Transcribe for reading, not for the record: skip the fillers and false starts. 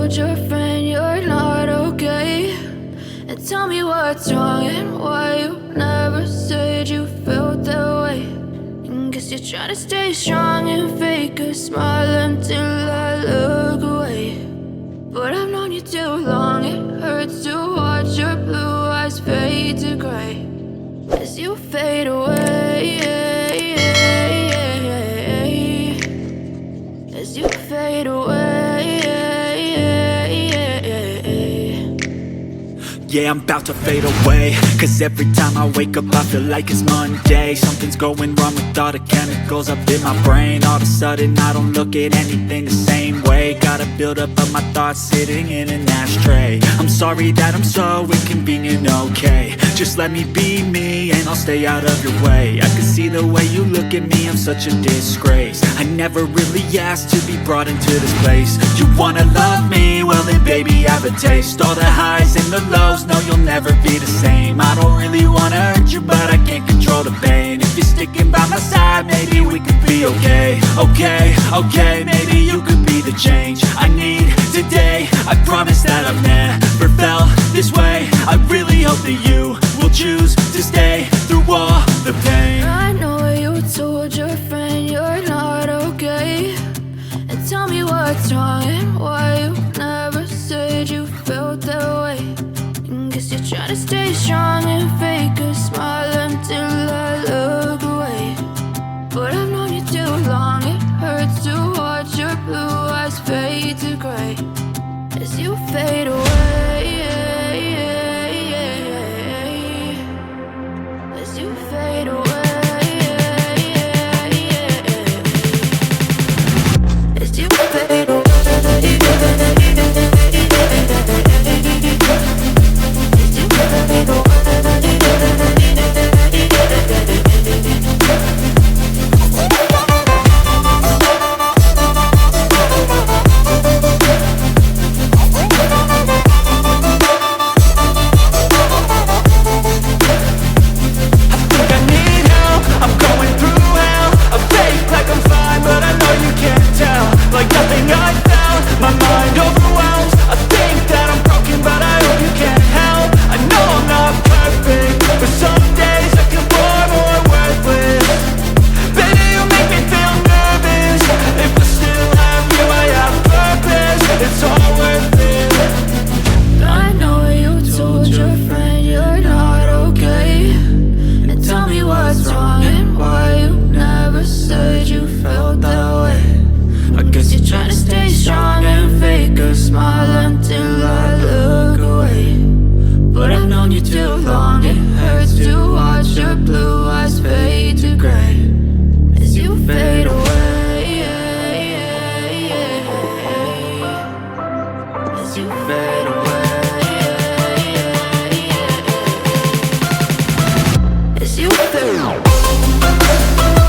told your friend you're not okay? And tell me what's wrong and why you never said you felt that way. And guess you're trying to stay strong and fake a smile until I look away. But I've known you too long, it hurts to watch your blue eyes fade to gray as you fade away, as you fade away. Yeah, I'm about to fade away, cause every time I wake up I feel like it's Monday. Something's going wrong with all the chemicals up in my brain. All of a sudden I don't look at anything the same way. Gotta build up of my thoughts sitting in an ashtray. I'm sorry that I'm so inconvenient, okay? Just let me be me and I'll stay out of your way. I can see the way you look at me, I'm such a disgrace. I never really asked to be brought into this place. You wanna love me? Well then baby have a taste. All the highs and the lows, no, you'll never be the same. I don't really wanna hurt you, but I can't control the pain. If you're sticking by my side, maybe we could be okay. Okay, maybe you could be the change I need today. I promise that I've never felt this way. I really hope that you will choose to stay through all the pain. I know you told your friend you're not okay. And tell me what's wrong and why you never said you felt that way. Guess you're trying to stay strong and fake a smile until I look away. But I've known you too long, it hurts to watch your blue eyes fade to gray as you fade away, as you fade away, as you fade away. As you fade away.